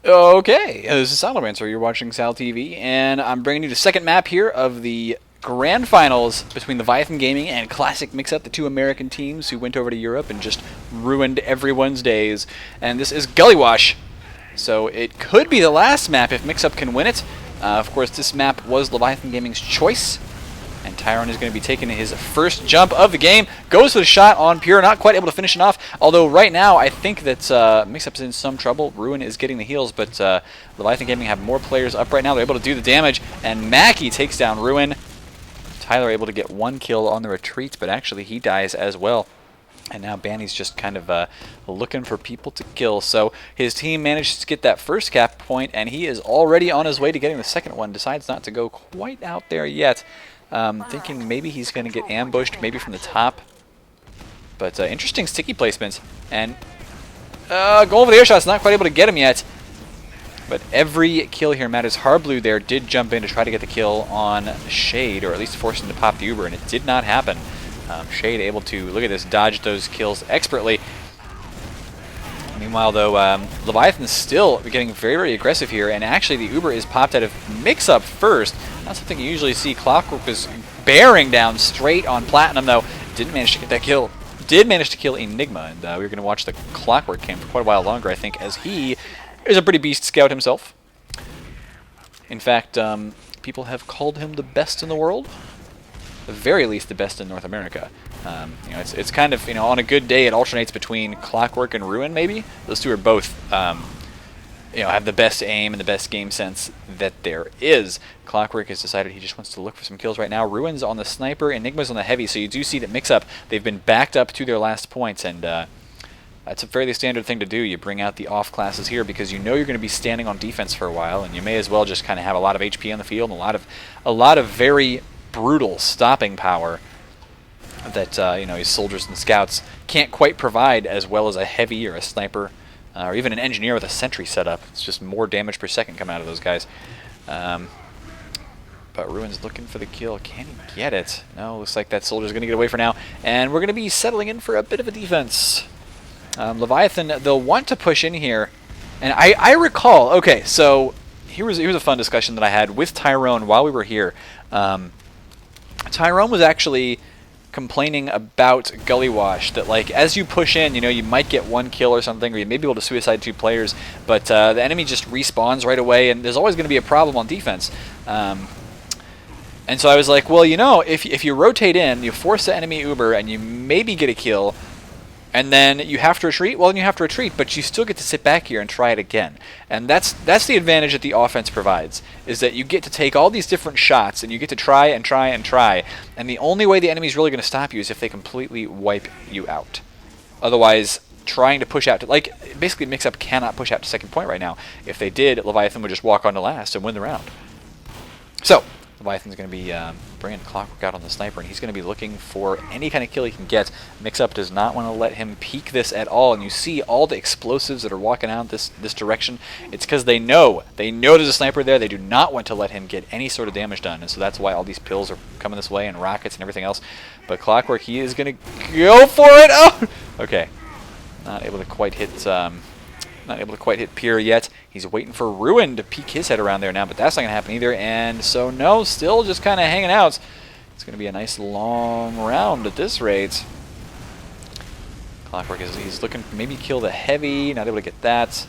Okay, this is Salamancer. You're watching SalTV, and I'm bringing you the second map here of the grand finals between Leviathan Gaming and Classic Mixup, the two American teams who went over to Europe and just ruined everyone's days. And this is Gullywash, so it could be the last map if Mixup can win it. Of course, this map was Leviathan Gaming's choice. And Tyrone is going to be taking his first jump of the game. Goes for the shot on Pure, not quite able to finish it off. Although right now, I think that Mixup's in some trouble. Ruin is getting the heals, but Leviathan Gaming have more players up right now. They're able to do the damage, and Mackie takes down Ruin. Tyler able to get one kill on the retreat, but actually he dies as well. And now Banny's just kind of looking for people to kill. So his team managed to get that first cap point, and he is already on his way to getting the second one. Decides not to go quite out there yet. Thinking maybe he's going to get ambushed, maybe from the top. But interesting sticky placements. And going for the air shot's not quite able to get him yet. But every kill here matters. Harblu there did jump in to try to get the kill on Shade, or at least force him to pop the Uber, and it did not happen. Shade able to, look at this, dodge those kills expertly. Meanwhile, though, Leviathan's still getting very, very aggressive here, and actually the Uber is popped out of Mixup first. Not something you usually see. Clockwork is bearing down straight on Platinum, though. Didn't manage to get that kill. Did manage to kill Enigma, and we're going to watch the Clockwork cam for quite a while longer, I think, as he is a pretty beast scout himself. In fact, people have called him the best in the world. At the very least, the best in North America. You know, it's kind of, you know, on a good day, it alternates between Clockwork and Ruin, maybe. Those two are both, you know, have the best aim and the best game sense that there is. Clockwork has decided he just wants to look for some kills right now. Ruin's on the sniper, Enigma's on the heavy, so you do see that Mixup, they've been backed up to their last points, and that's a fairly standard thing to do. You bring out the off classes here because you know you're going to be standing on defense for a while, and you may as well just kind of have a lot of HP on the field and a lot of very brutal stopping power that you know, his soldiers and scouts can't quite provide as well as a heavy or a sniper or even an engineer with a sentry setup. It's just more damage per second coming out of those guys. But Ruin's looking for the kill. Can he get it? No, looks like that soldier's going to get away for now. And we're going to be settling in for a bit of a defense. Leviathan, they'll want to push in here. And I recall, okay, so here's a fun discussion that I had with Tyrone while we were here. Tyrone was actually complaining about Gullywash, that like as you push in, you know, you might get one kill or something, or you may be able to suicide two players, but the enemy just respawns right away, and there's always going to be a problem on defense. And so I was like, well, you know, if you rotate in, you force the enemy Uber, and you maybe get a kill, and then you have to retreat, well, then you have to retreat, but you still get to sit back here and try it again. And that's the advantage that the offense provides, is that you get to take all these different shots, and you get to try and try and try, and the only way the enemy's really going to stop you is if they completely wipe you out. Otherwise, trying to push out to, like, basically Mixup cannot push out to second point right now. If they did, Leviathan would just walk on to last and win the round. So, Leviathan's going to be bringing Clockwork out on the sniper, and he's going to be looking for any kind of kill he can get. Mixup does not want to let him peek this at all, and you see all the explosives that are walking out this direction. It's because they know there's a sniper there. They do not want to let him get any sort of damage done, and so that's why all these pills are coming this way, and rockets and everything else. But Clockwork, he is going to go for it. Oh, okay, not able to quite hit. Not able to quite hit Pierre yet. He's waiting for Ruin to peek his head around there now, but that's not going to happen either. And so, no, still just kind of hanging out. It's going to be a nice long round at this rate. Clockwork he's looking to maybe kill the heavy, not able to get that.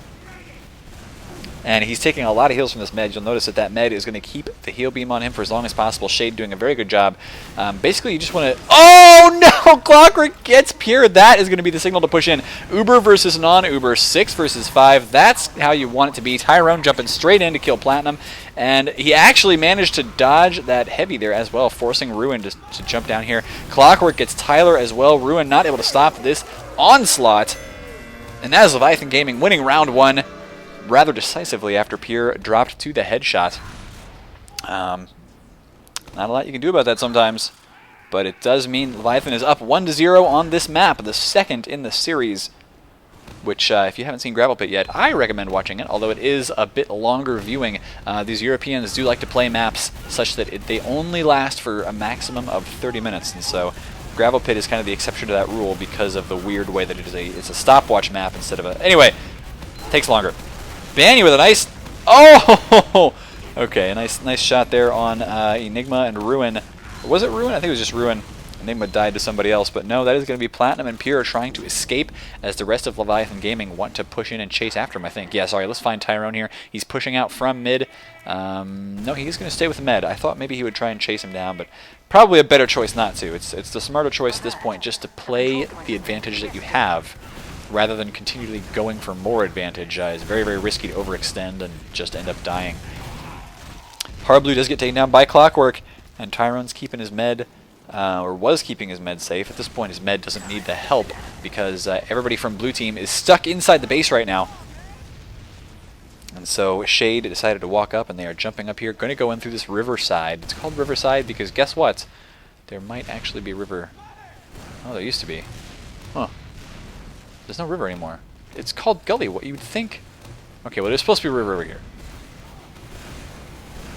And he's taking a lot of heals from this med. You'll notice that that med is going to keep the heal beam on him for as long as possible. Shade doing a very good job. Basically, you just want to... Oh, no! Clockwork gets Pierre. That is going to be the signal to push in. Uber versus non-Uber. 6 versus 5. That's how you want it to be. Tyrone jumping straight in to kill Platinum. And he actually managed to dodge that heavy there as well, forcing Ruin to jump down here. Clockwork gets Tyler as well. Ruin not able to stop this onslaught. And that is Leviathan Gaming winning round 1. Rather decisively after Pierre dropped to the headshot. Not a lot you can do about that sometimes, but it does mean Leviathan is up 1-0 on this map, the second in the series, which if you haven't seen Gravelpit yet, I recommend watching it, although it is a bit longer viewing. These Europeans do like to play maps such that they only last for a maximum of 30 minutes, and so Gravelpit is kind of the exception to that rule because of the weird way that it's a stopwatch map instead of a... Anyway, takes longer. Banny with a nice... Oh! Okay, a nice shot there on Enigma and Ruin. Or was it Ruin? I think it was just Ruin. Enigma died to somebody else, but no, that is going to be Platinum and Pure trying to escape as the rest of Leviathan Gaming want to push in and chase after him, I think. Yeah, sorry, let's find Tyrone here. He's pushing out from mid. No, he's going to stay with Med. I thought maybe he would try and chase him down, but probably a better choice not to. It's the smarter choice at this point, just to play the advantage that you have rather than continually going for more advantage. It's very, very risky to overextend and just end up dying. Harblue does get taken down by Clockwork, and Tyrone's keeping his med, or was keeping his med safe. At this point, his med doesn't need the help because everybody from blue team is stuck inside the base right now. And so Shade decided to walk up, and they are jumping up here, going to go in through this riverside. It's called Riverside because guess what? There might actually be a river. Oh, there used to be. Huh. There's no river anymore. It's called Gully. What you would think? Okay, well, there's supposed to be a river over here.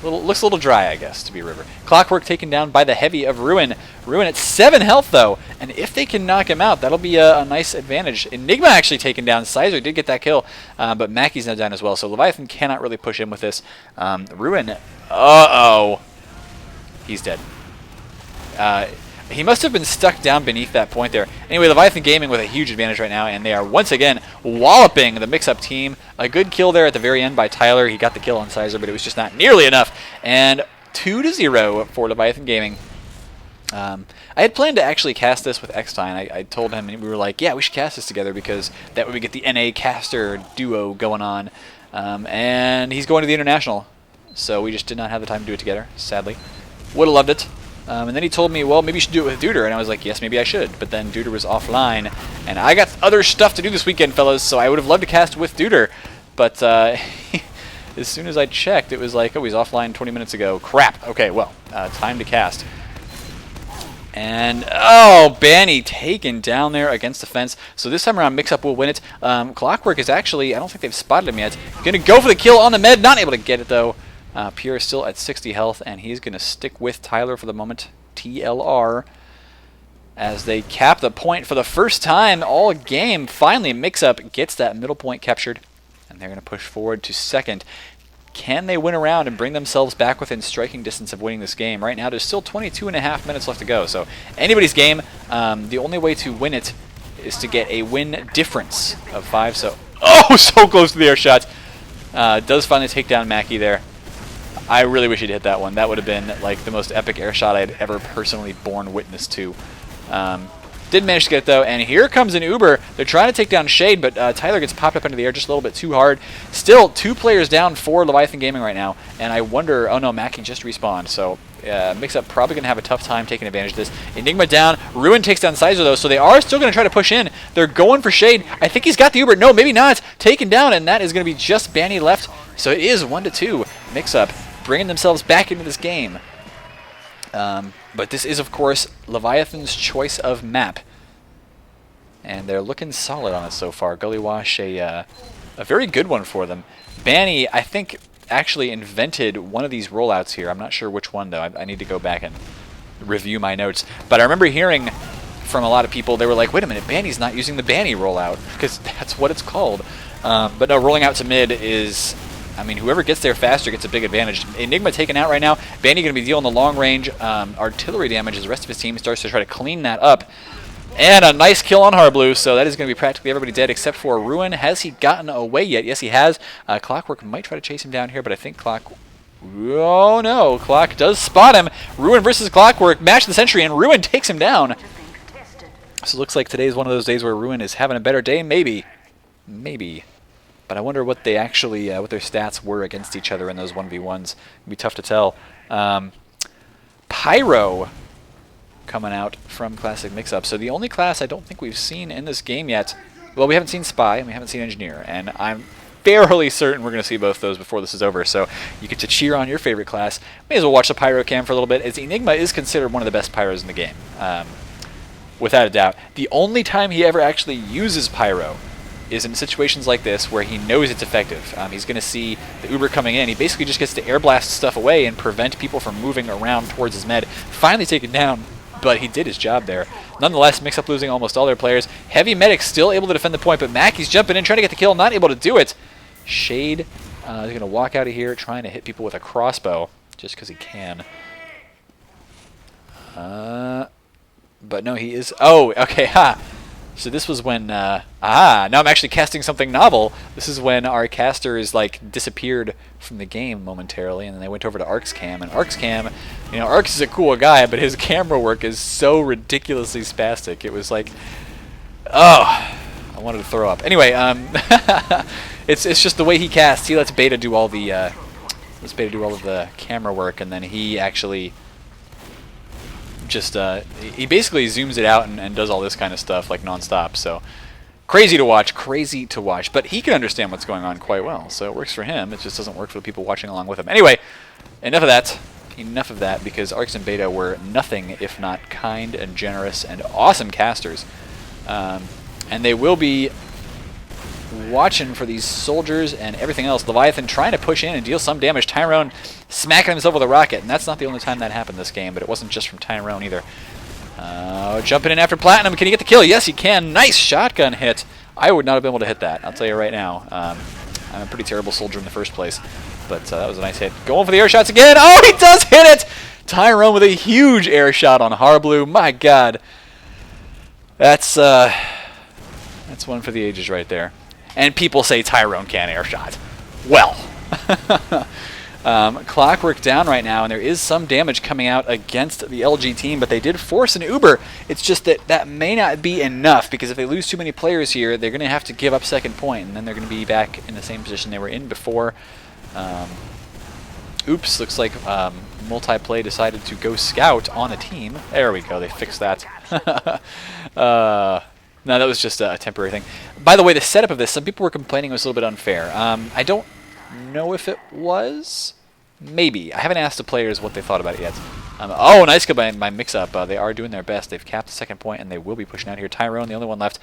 Looks a little dry, I guess, to be a river. Clockwork taken down by the heavy of Ruin. Ruin at 7 health, though. And if they can knock him out, that'll be a nice advantage. Enigma actually taken down. Sizer did get that kill, but Mackey's now down as well. So Leviathan cannot really push in with this. Ruin, uh-oh. He's dead. He must have been stuck down beneath that point there. Anyway, Leviathan Gaming with a huge advantage right now, and they are once again walloping the Mixup team. A good kill there at the very end by Tyler. He got the kill on Sizer, but it was just not nearly enough. And 2-0 for Leviathan Gaming. I had planned to actually cast this with Eckstein. I told him, and we were like, yeah, we should cast this together because that way we get the NA caster duo going on. And he's going to the International, so we just did not have the time to do it together, sadly. Would have loved it. And then he told me, well, maybe you should do it with Duder. And I was like, yes, maybe I should. But then Duder was offline. And I got other stuff to do this weekend, fellas, so I would have loved to cast with Duder. But as soon as I checked, it was like, oh, he's offline 20 minutes ago. Crap. Okay, well, time to cast. And, oh, Banny taken down there against the fence. So this time around, Mixup will win it. Clockwork is actually, I don't think they've spotted him yet. Going to go for the kill on the med. Not able to get it, though. Pierre is still at 60 health, and he's going to stick with Tyler for the moment. TLR. As they cap the point for the first time all game. Finally, Mixup gets that middle point captured, and they're going to push forward to second. Can they win around and bring themselves back within striking distance of winning this game? Right now, there's still 22.5 minutes left to go, so anybody's game. The only way to win it is to get a win difference of 5. So, oh, so close to the air shot. Does finally take down Mackie there. I really wish he'd hit that one. That would have been like the most epic air shot I'd ever personally borne witness to. Did manage to get it, though, and here comes an Uber. They're trying to take down Shade, but Tyler gets popped up into the air just a little bit too hard. Still 2 players down for Leviathan Gaming right now, and I wonder... Oh, no, Mackie just respawned, so Mixup probably going to have a tough time taking advantage of this. Enigma down. Ruin takes down Sizer, though, so they are still going to try to push in. They're going for Shade. I think he's got the Uber. No, maybe not. Taken down, and that is going to be just Banny left. So it is 1-2. Mixup bringing themselves back into this game. But this is, of course, Leviathan's choice of map. And they're looking solid on it so far. Gullywash, a very good one for them. Banny, I think, actually invented one of these rollouts here. I'm not sure which one, though. I need to go back and review my notes. But I remember hearing from a lot of people, they were like, wait a minute, Banny's not using the Banny rollout, because that's what it's called. But no, rolling out to mid is... I mean, whoever gets there faster gets a big advantage. Enigma taken out right now. Banny going to be dealing the long-range artillery damage as the rest of his team starts to try to clean that up. And a nice kill on Harblue, so that is going to be practically everybody dead except for Ruin. Has he gotten away yet? Yes, he has. Clockwork might try to chase him down here, but I think Oh, no. Clock does spot him. Ruin versus Clockwork. Match the century, and Ruin takes him down. So it looks like today is one of those days where Ruin is having a better day. Maybe. Maybe. But I wonder what they actually, what their stats were against each other in those 1v1s. It'd be tough to tell. Pyro coming out from Classic Mixup. So the only class I don't think we've seen in this game yet, well, we haven't seen Spy and we haven't seen Engineer, and I'm fairly certain we're going to see both those before this is over. So you get to cheer on your favorite class. May as well watch the Pyro cam for a little bit, as Enigma is considered one of the best Pyros in the game, without a doubt. The only time he ever actually uses Pyro is in situations like this where he knows it's effective. He's going to see the Uber coming in. He basically just gets to air blast stuff away and prevent people from moving around towards his med. Finally taken down, but he did his job there. Nonetheless, Mixup losing almost all their players. Heavy Medic still able to defend the point, but Mackey's jumping in, trying to get the kill, not able to do it. Shade is going to walk out of here trying to hit people with a crossbow just because he can. But no, he is... Oh, okay, ha! So this was when... now I'm actually casting something novel. This is when our casters, like, disappeared from the game momentarily, and then they went over to Ark's cam. And Ark's cam, you know, Ark's is a cool guy, but his camera work is so ridiculously spastic. It was like... Oh, I wanted to throw up. Anyway, it's just the way he casts. He lets Beta do all the... lets Beta do all of the camera work, and then he actually... just he basically zooms it out and does all this kind of stuff like non-stop. So crazy to watch, but he can understand what's going on quite well, so it works for him. It just doesn't work for the people watching along with him. Anyway, enough of that, because Arcs and Beta were nothing if not kind and generous and awesome casters, and they will be watching for these soldiers and everything else. Leviathan trying to push in and deal some damage. Tyrone smacking himself with a rocket, and that's not the only time that happened this game, but it wasn't just from Tyrone either. Jumping in after Platinum. Can he get the kill? Yes, he can. Nice shotgun hit. I would not have been able to hit that, I'll tell you right now. I'm a pretty terrible soldier in the first place, but that was a nice hit. Going for the air shots again. Oh, he does hit it! Tyrone with a huge air shot on Harblue. My God. That's one for the ages right there. And people say Tyrone can't air shot. Well. Clockwork down right now, and there is some damage coming out against the LG team, but they did force an Uber. It's just that may not be enough, because if they lose too many players here, they're going to have to give up second point, and then they're going to be back in the same position they were in before. Oops, looks like Multiplay decided to go scout on a team. There we go, they fixed that. No, that was just a temporary thing. By the way, the setup of this, some people were complaining it was a little bit unfair. I don't know if it was. Maybe. I haven't asked the players what they thought about it yet. Oh, nice kill by Mixup. They are doing their best. They've capped the second point, and they will be pushing out here. Tyrone, the only one left.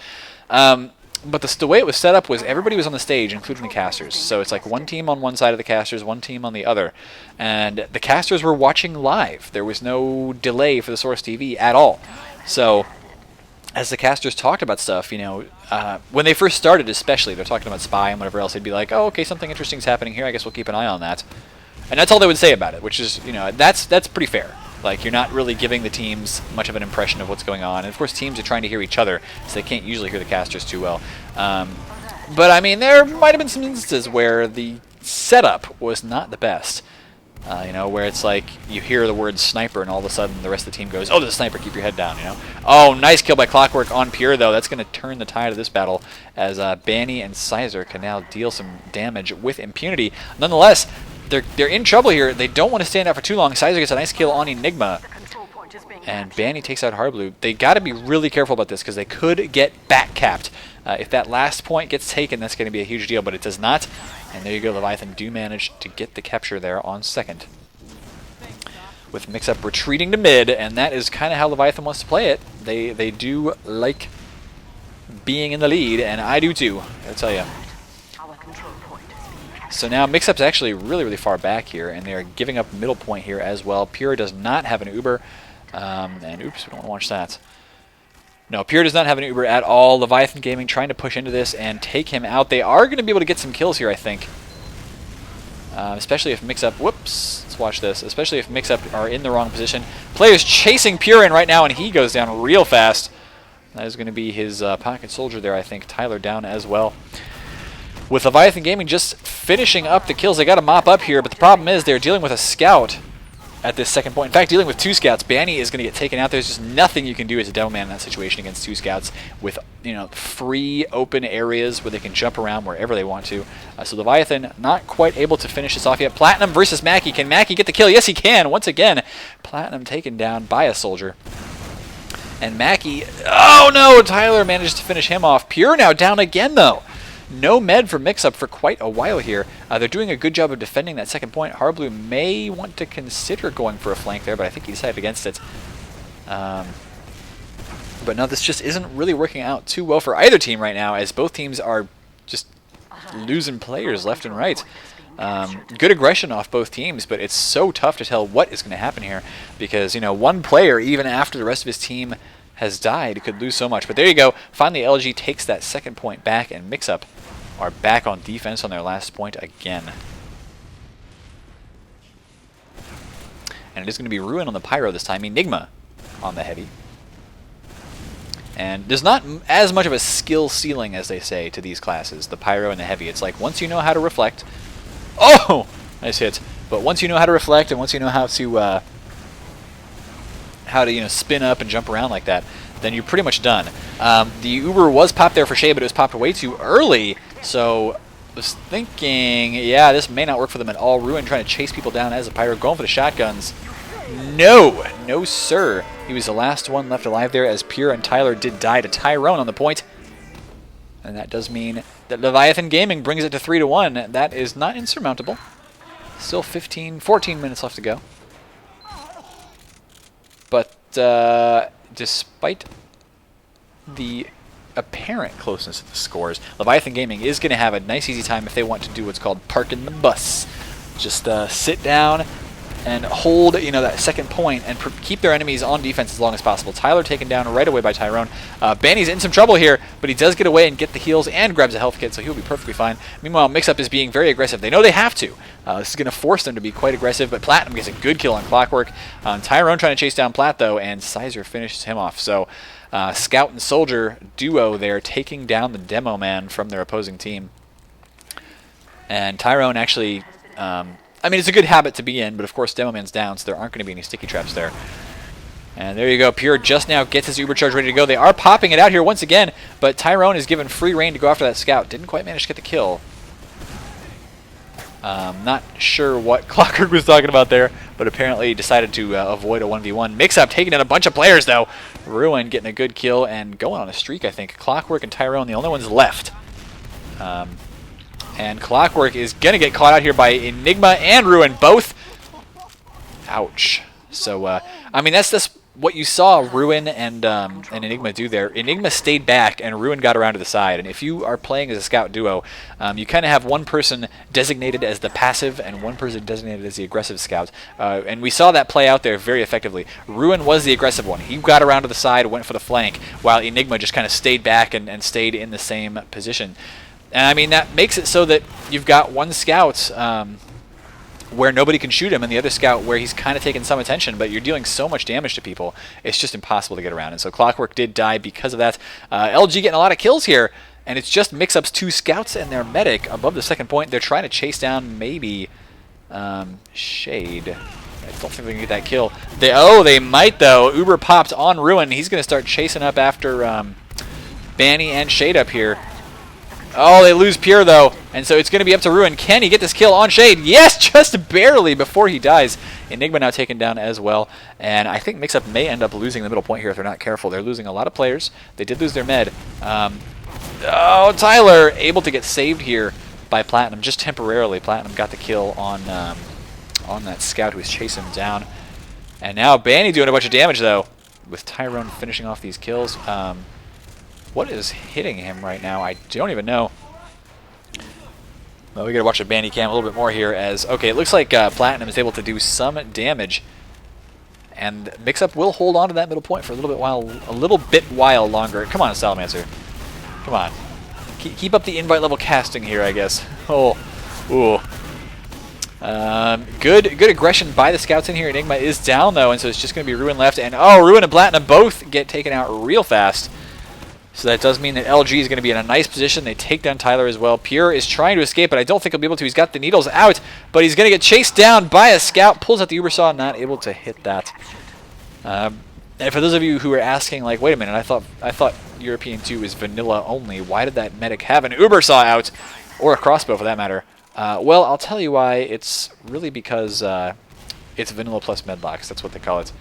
But the way it was set up was everybody was on the stage, including the casters. So it's like one team on one side of the casters, one team on the other. And the casters were watching live. There was no delay for the Source TV at all. So as the casters talked about stuff, you know, when they first started especially, they're talking about Spy and whatever else, they'd be like, oh, okay, something interesting's happening here, I guess we'll keep an eye on that. And that's all they would say about it, which is, you know, that's pretty fair. Like, you're not really giving the teams much of an impression of what's going on. And of course, teams are trying to hear each other, so they can't usually hear the casters too well. But I mean, there might have been some instances where the setup was not the best. You know, where it's like you hear the word sniper and all of a sudden the rest of the team goes, oh, there's a sniper, keep your head down, you know. Oh, nice kill by Clockwork on Pure, though. That's going to turn the tide of this battle as Banny and Sizer can now deal some damage with impunity. Nonetheless, they're in trouble here. They don't want to stand out for too long. Sizer gets a nice kill on Enigma, and Banny takes out Hardblue. They got to be really careful about this because they could get back capped. If that last point gets taken, that's going to be a huge deal, but it does not. And there you go, Leviathan do manage to get the capture there on second. With Mixup retreating to mid, and that is kind of how Leviathan wants to play it. They do like being in the lead, and I do too, I'll tell you. So now Mixup's actually really, really far back here, and they're giving up middle point here as well. Pure does not have an Uber, and oops, we don't want to watch that. No, Pure does not have an Uber at all. Leviathan Gaming trying to push into this and take him out. They are going to be able to get some kills here, I think. Especially if Mixup... Whoops. Let's watch this. Especially if Mixup are in the wrong position. Player's chasing Pure in right now, and he goes down real fast. That is going to be his pocket soldier there, I think. Tyler down as well. With Leviathan Gaming just finishing up the kills, they got to mop up here, but the problem is they're dealing with a scout at this second point. In fact, dealing with two scouts. Banny is going to get taken out. There's just nothing you can do as a Devilman in that situation against two scouts with, you know, free open areas where they can jump around wherever they want to. So Leviathan not quite able to finish this off yet. Platinum versus Mackie. Can Mackie get the kill? Yes, he can. Once again, Platinum taken down by a soldier. And Mackie, oh no, Tyler managed to finish him off. Pure now down again though. No med for Mixup for quite a while here. They're doing a good job of defending that second point. Hardblue may want to consider going for a flank there, but I think he decided against it. But no, this just isn't really working out too well for either team right now, as both teams are just losing players left and right. Good aggression off both teams, but it's so tough to tell what is going to happen here because, you know, one player, even after the rest of his team has died, could lose so much. But there you go. Finally, LG takes that second point back, and Mixup are back on defense on their last point again. And it is going to be Ruin on the Pyro this time, Enigma on the Heavy. And there's not as much of a skill ceiling, as they say, to these classes, the Pyro and the Heavy. It's like, once you know how to reflect... Oh! Nice hit. But once you know how to reflect, and once you know how to spin up and jump around like that, then you're pretty much done. The Uber was popped there for Shade, but it was popped way too early. So I was thinking, yeah, this may not work for them at all. Ruin trying to chase people down as a Pyro, going for the shotguns. No! No, sir. He was the last one left alive there, as Pure and Tyler did die to Tyrone on the point. And that does mean that Leviathan Gaming brings it to 3-1. That is not insurmountable. Still 14 minutes left to go. But despite the apparent closeness of the scores, Leviathan Gaming is going to have a nice easy time if they want to do what's called parking the bus. Just sit down and hold, that second point and keep their enemies on defense as long as possible. Tyler taken down right away by Tyrone. Banny's in some trouble here, but he does get away and get the heals and grabs a health kit, so he'll be perfectly fine. Meanwhile, Mixup is being very aggressive. They know they have to. This is going to force them to be quite aggressive, but Platinum gets a good kill on Clockwork. Tyrone trying to chase down Plat, though, and Sizer finishes him off. So Scout and Soldier duo there taking down the Demo Man from their opposing team. And Tyrone actually... I mean, it's a good habit to be in, but of course Demo Man's down, so there aren't going to be any sticky traps there. And there you go. Pure just now gets his Uber Charge ready to go. They are popping it out here once again, but Tyrone is given free reign to go after that Scout. Didn't quite manage to get the kill. Not sure what Clockwork was talking about there, but apparently decided to avoid a 1v1. Mixup taking in a bunch of players, though. Ruin getting a good kill and going on a streak, I think. Clockwork and Tyrone, the only ones left. And Clockwork is going to get caught out here by Enigma and Ruin, both. Ouch. So, I mean, that's what you saw Ruin and Enigma do there. Enigma stayed back, and Ruin got around to the side. And if you are playing as a Scout duo, you kind of have one person designated as the passive and one person designated as the aggressive Scout. And we saw that play out there very effectively. Ruin was the aggressive one. He got around to the side, went for the flank, while Enigma just kind of stayed back and stayed in the same position. And I mean, that makes it so that you've got one Scout where nobody can shoot him, and the other Scout where he's kind of taking some attention, but you're dealing so much damage to people, it's just impossible to get around. And so Clockwork did die because of that. LG getting a lot of kills here, and it's just Mixup's 2 Scouts and their medic above the second point. They're trying to chase down maybe Shade. I don't think they can get that kill. They might, though. Uber popped on Ruin. He's going to start chasing up after Banny and Shade up here. Oh, they lose Pure, though, and so it's going to be up to Ruin. Can he get this kill on Shade? Yes, just barely before he dies. Enigma now taken down as well, and I think Mixup may end up losing the middle point here if they're not careful. They're losing a lot of players. They did lose their med. Oh, Tyler able to get saved here by Platinum, just temporarily. Platinum got the kill on that Scout who was chasing him down. And now Banny doing a bunch of damage, though, with Tyrone finishing off these kills. What is hitting him right now? I don't even know. Well, we gotta watch the Bandy cam a little bit more here as... Okay, it looks like Platinum is able to do some damage. And Mixup will hold on to that middle point for a little bit while longer. Come on, Salamancer. Come on. Keep up the invite level casting here, I guess. Oh. Ooh. Good aggression by the Scouts in here. Enigma is down, though, and so it's just going to be Ruin left. And, oh, Ruin and Platinum both get taken out real fast. So that does mean that LG is going to be in a nice position. They take down Tyler as well. Pure is trying to escape, but I don't think he'll be able to. He's got the needles out, but he's going to get chased down by a Scout. Pulls out the Ubersaw, not able to hit that. And for those of you who are asking, like, wait a minute, I thought European 2 is vanilla only. Why did that medic have an Ubersaw out? Or a crossbow, for that matter. Well, I'll tell you why. It's really because it's vanilla plus medlocks. That's what they call it.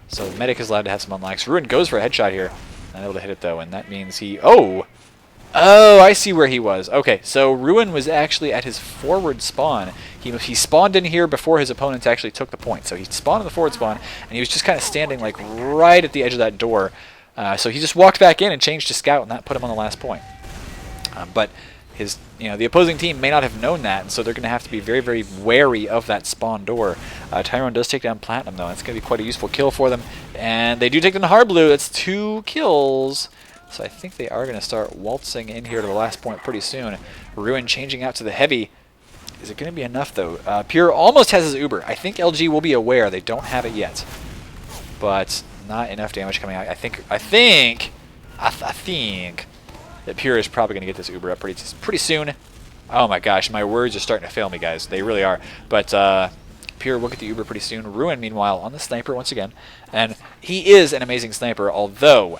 So the medic is allowed to have some unlocks. Ruin goes for a headshot here. Not able to hit it, though, and that means he... Oh, I see where he was. Okay, so Ruin was actually at his forward spawn. He spawned in here before his opponents actually took the point. So he spawned in the forward spawn, and he was just kind of standing like right at the edge of that door. So he just walked back in and changed to Scout, and that put him on the last point. But the opposing team may not have known that, and so they're going to have to be very, very wary of that spawn door. Tyrone does take down Platinum, though. It's going to be quite a useful kill for them. And they do take down Hard Blue. That's 2 kills. So I think they are going to start waltzing in here to the last point pretty soon. Ruin changing out to the heavy. Is it going to be enough, though? Pure almost has his Uber. I think LG will be aware. They don't have it yet. But not enough damage coming out. I think that Pure is probably going to get this Uber up pretty soon. Oh my gosh, my words are starting to fail me, guys. They really are. But Pure will get the Uber pretty soon. Ruin, meanwhile, on the sniper once again. And he is an amazing sniper, although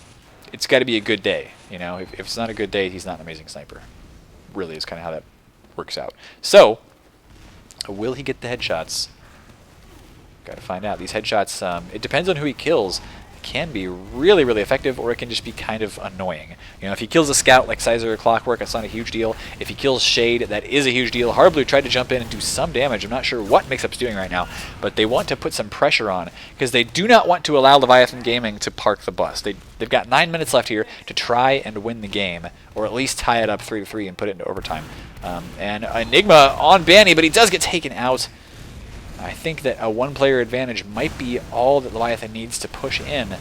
it's got to be a good day. You know, if it's not a good day, he's not an amazing sniper. Really is kind of how that works out. So, will he get the headshots? Got to find out. These headshots, it depends on who he kills. It can be really, really effective, or it can just be kind of annoying. You know, if he kills a scout like Sizer or Clockwork, that's not a huge deal. If he kills Shade, that is a huge deal. Hardblue tried to jump in and do some damage. I'm not sure what Mixup's doing right now, but they want to put some pressure on, because they do not want to allow Leviathan Gaming to park the bus. They've got 9 minutes left here to try and win the game, or at least tie it up 3-3 and put it into overtime. And Enigma on Banny, but he does get taken out. I think that a one-player advantage might be all that Leviathan needs to push in.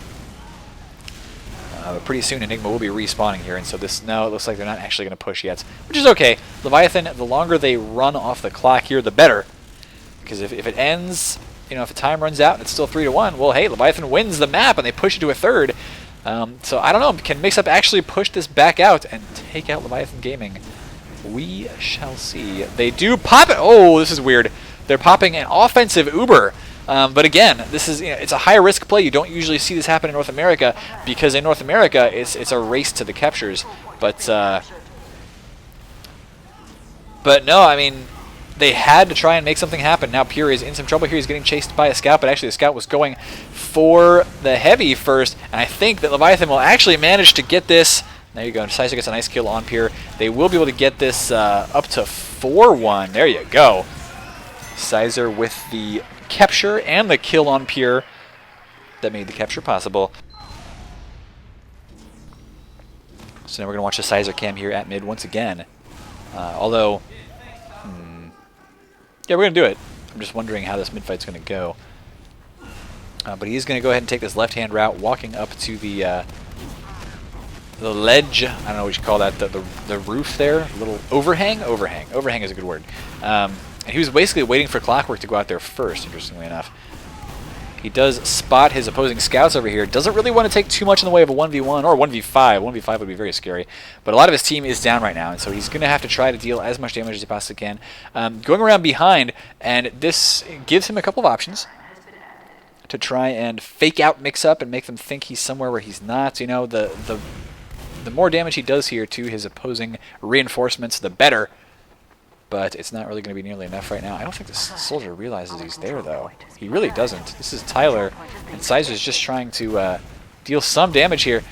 But pretty soon Enigma will be respawning here, and so no, it looks like they're not actually going to push yet, which is okay. Leviathan, the longer they run off the clock here, the better. Because if it ends, you know, if the time runs out and it's still 3-1, well, hey, Leviathan wins the map and they push it to a third. So I don't know, can Mixup actually push this back out and take out Leviathan Gaming? We shall see. They do pop it. Oh, this is weird. They're popping an offensive Uber. But again, this is, you know, it's a high risk play. You don't usually see this happen in North America, because in North America it's a race to the captures. But no, I mean, they had to try and make something happen. Now Pure is in some trouble here. He's getting chased by a scout, but actually the scout was going for the heavy first, and I think that Leviathan will actually manage to get this. There you go. Sizer gets a nice kill on Pure. They will be able to get this up to 4-1. There you go. Sizer with the capture and the kill on Pure that made the capture possible. So now we're going to watch the Sizer cam here at mid once again. Although, yeah, we're going to do it. I'm just wondering how this mid fight's going to go. But he's going to go ahead and take this left-hand route, walking up to the ledge. I don't know what you call that. The roof there, a little overhang. Overhang is a good word. And he was basically waiting for Clockwork to go out there first, interestingly enough. He does spot his opposing scouts over here. Doesn't really want to take too much in the way of a 1v1 or 1v5. 1v5 would be very scary. But a lot of his team is down right now, and so he's going to have to try to deal as much damage as he possibly can. Going around behind, and this gives him a couple of options to try and fake out Mixup and make them think he's somewhere where he's not. You know, the more damage he does here to his opposing reinforcements, the better. But it's not really going to be nearly enough right now. I don't think this soldier realizes he's there, though. He really doesn't. This is Tyler, and Sizer's just trying to deal some damage here,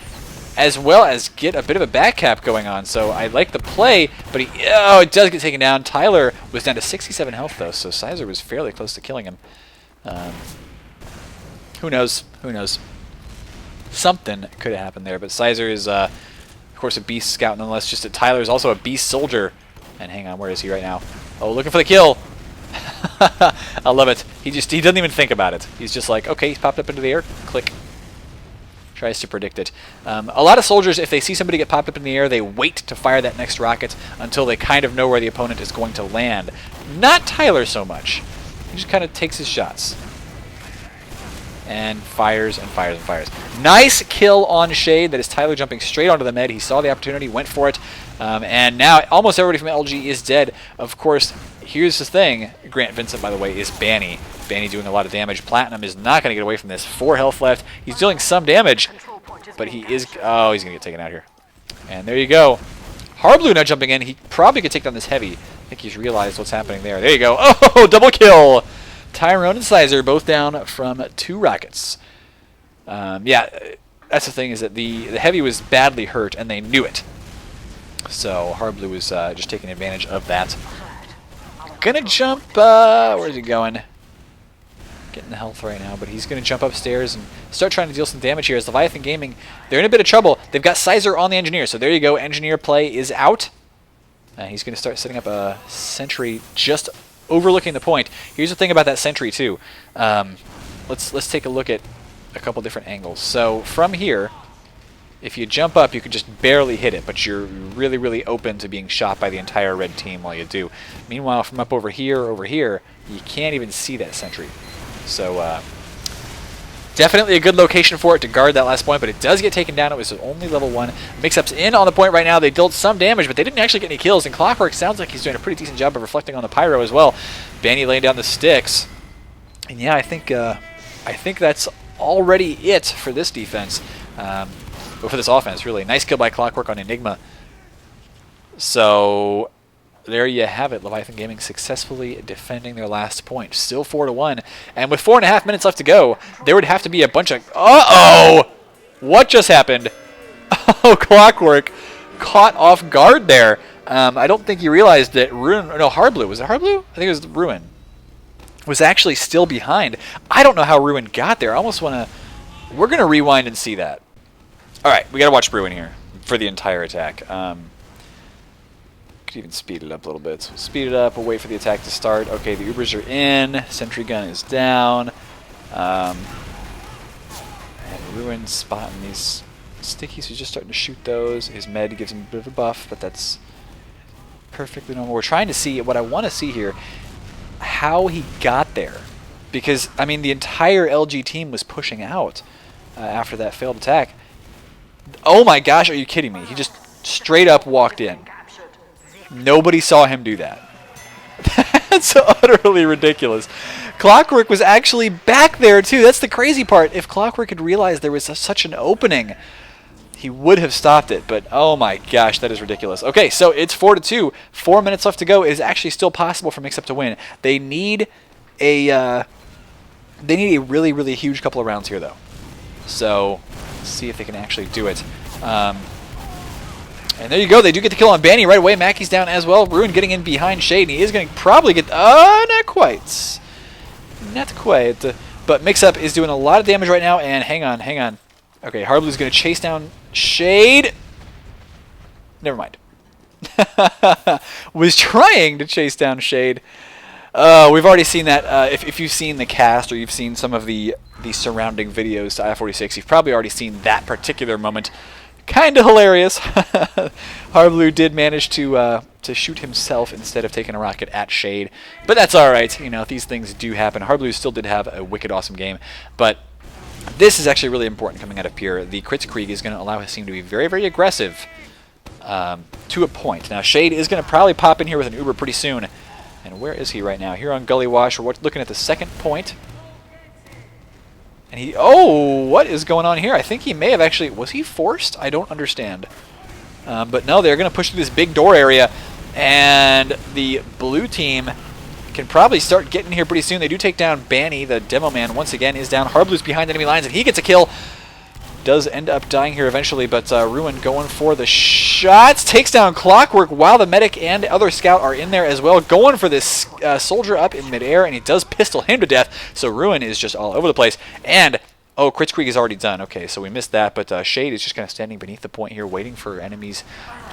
as well as get a bit of a back cap going on. So I like the play, but it does get taken down. Tyler was down to 67 health, though, so Sizer was fairly close to killing him. Who knows? Who knows? Something could have happened there, but Sizer is, of course, a beast scout nonetheless. Just that Tyler is also a beast soldier. And hang on, where is he right now? Oh, looking for the kill. I love it. He doesn't even think about it. He's just like, okay, he's popped up into the air. Click. Tries to predict it. A lot of soldiers, if they see somebody get popped up in the air, they wait to fire that next rocket until they kind of know where the opponent is going to land. Not Tyler so much. He just kind of takes his shots. And fires and fires and fires. Nice kill on Shade. That is Tyler jumping straight onto the med. He saw the opportunity, went for it. And now almost everybody from LG is dead. Of course, here's the thing. Grant Vincent, by the way, is Banny. Banny doing a lot of damage. Platinum is not going to get away from this. 4 health left. He's dealing some damage. But he is... Oh, he's going to get taken out here. And there you go. Hardblue now jumping in. He probably could take down this heavy. I think he's realized what's happening there. There you go. Oh, double kill. Tyrone and Sizer both down from 2 rockets. Yeah, that's the thing, is that the heavy was badly hurt, and they knew it. So Hardblue was just taking advantage of that. Gonna jump, where's he going? Getting the health right now, but he's gonna jump upstairs and start trying to deal some damage here. As Leviathan Gaming, they're in a bit of trouble. They've got Sizer on the Engineer, so there you go. Engineer play is out. He's gonna start setting up a sentry just overlooking the point. Here's the thing about that sentry too. Let's take a look at a couple different angles. So from here, if you jump up, you can just barely hit it, but you're really, really open to being shot by the entire red team while you do. Meanwhile, from up over here, you can't even see that sentry. So, definitely a good location for it to guard that last point, but it does get taken down. It was only level 1. Mixup's in on the point right now. They dealt some damage, but they didn't actually get any kills, and Clockwork sounds like he's doing a pretty decent job of reflecting on the Pyro as well. Banny laying down the sticks. And yeah, I think that's already it for this defense. But for this offense, really. Nice kill by Clockwork on Enigma. So there you have it. Leviathan Gaming successfully defending their last point. Still 4-1. And with 4.5 minutes left to go, there would have to be a bunch of... Uh-oh! What just happened? Oh, Clockwork caught off guard there. I don't think he realized that Ruin... No, Hardblue. Was it Hardblue? I think it was Ruin. Was actually still behind. I don't know how Ruin got there. I almost want to... We're going to rewind and see that. Alright, we got to watch Ruin here for the entire attack. Could even speed it up a little bit. So we'll speed it up. We'll wait for the attack to start. Okay, the Ubers are in. Sentry gun is down. And Ruin spotting these stickies. He's just starting to shoot those. His med gives him a bit of a buff, but that's perfectly normal. We're trying to see what I want to see here. How he got there. Because, I mean, the entire LG team was pushing out after that failed attack. Oh my gosh, are you kidding me? He just straight up walked in. Nobody saw him do that. That's utterly ridiculous. Clockwork was actually back there too. That's the crazy part. If Clockwork had realized there was such an opening, he would have stopped it. But oh my gosh, that is ridiculous. Okay, so it's 4-2. 4 minutes left to go. It is actually still possible for Mixup to win. They need a really, really huge couple of rounds here though. So let's see if they can actually do it. And there you go. They do get the kill on Banny right away. Mackey's down as well. Ruin getting in behind Shade. And he is going to probably get... not quite. Not quite. But Mixup is doing a lot of damage right now. And hang on. Okay, Harblue's going to chase down Shade. Never mind. Was trying to chase down Shade. We've already seen that. If you've seen the cast or you've seen some of the surrounding videos to i46, you've probably already seen that particular moment. Kind of hilarious. Harblu did manage to shoot himself instead of taking a rocket at Shade, but that's all right. You know, these things do happen. Harblu still did have a wicked awesome game, but this is actually really important coming out of Pure. The Kritzkrieg is going to allow his team to be very, very aggressive to a point. Now, Shade is going to probably pop in here with an Uber pretty soon. And where is he right now? Here on Gullywash, we're looking at the second point. And he... Oh, what is going on here? I think he may have actually... Was he forced? I don't understand. But no, they're going to push through this big door area. And the blue team can probably start getting here pretty soon. They do take down Banny. The demo man, once again, is down. Harblue's behind enemy lines, and he gets a kill. Does end up dying here eventually, but Ruin going for the shots. Takes down Clockwork while the medic and other scout are in there as well. Going for this soldier up in midair, and he does pistol him to death. So Ruin is just all over the place. And, oh, Kritzkrieg is already done. Okay, so we missed that, but Shade is just kind of standing beneath the point here waiting for enemies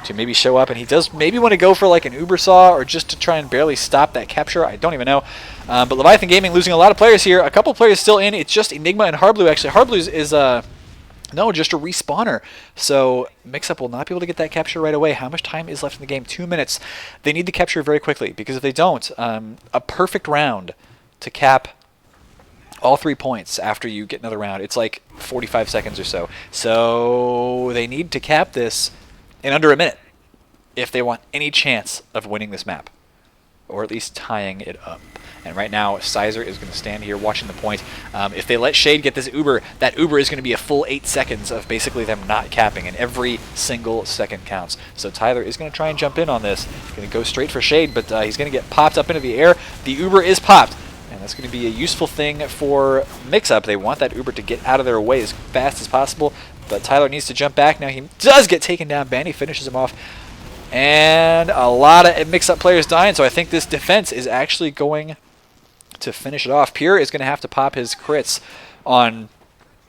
to maybe show up. And he does maybe want to go for like an Uber Saw or just to try and barely stop that capture. I don't even know. But Leviathan Gaming losing a lot of players here. A couple players still in. It's just Enigma and Harblu, actually. Harblu is... No, just a respawner. So Mixup will not be able to get that capture right away. How much time is left in the game? 2 minutes. They need to capture very quickly, because if they don't, a perfect round to cap all 3 points after you get another round, it's like 45 seconds or so. So they need to cap this in under a minute if they want any chance of winning this map, or at least tying it up. And right now, Sizer is going to stand here watching the point. If they let Shade get this Uber, that Uber is going to be a full 8 seconds of basically them not capping, and every single second counts. So Tyler is going to try and jump in on this. He's going to go straight for Shade, but he's going to get popped up into the air. The Uber is popped, and that's going to be a useful thing for Mixup. They want that Uber to get out of their way as fast as possible, but Tyler needs to jump back. Now he does get taken down. Banny finishes him off. And a lot of Mixup players dying, so I think this defense is actually going to finish it off. Pure is going to have to pop his crits on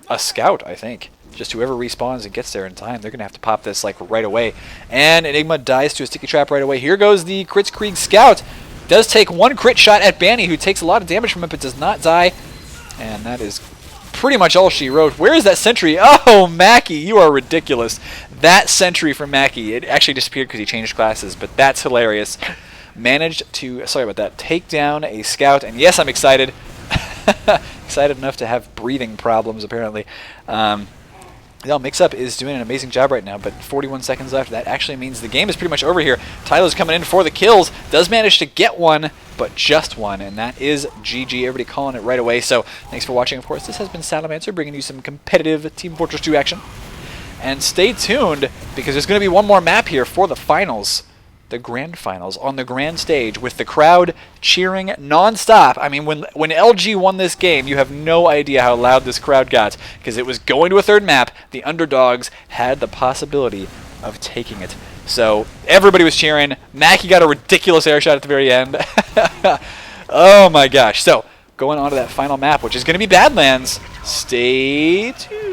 a scout, I think. Just whoever respawns and gets there in time, they're going to have to pop this like right away. And Enigma dies to a sticky trap right away. Here goes the Kritzkrieg scout. Does take one crit shot at Banny, who takes a lot of damage from it but does not die. And that is pretty much all she wrote. Where is that sentry? Oh, Mackie, you are ridiculous. That sentry from Mackie, it actually disappeared because he changed classes, but that's hilarious. Managed to, sorry about that, take down a scout, and yes, I'm excited. Excited enough to have breathing problems, apparently. Mixup is doing an amazing job right now, but 41 seconds left. That actually means the game is pretty much over here. Tyler's coming in for the kills. Does manage to get one, but just one, and that is GG. Everybody calling it right away. So thanks for watching. Of course, this has been Salamancer, bringing you some competitive Team Fortress 2 action. And stay tuned, because there's going to be one more map here for the finals. The grand finals on the grand stage with the crowd cheering non-stop. I mean, when LG won this game, you have no idea how loud this crowd got, because it was going to a third map. The underdogs had the possibility of taking it. So everybody was cheering. Mackie got a ridiculous air shot at the very end. Oh my gosh. So going on to that final map, which is going to be Badlands. Stay tuned.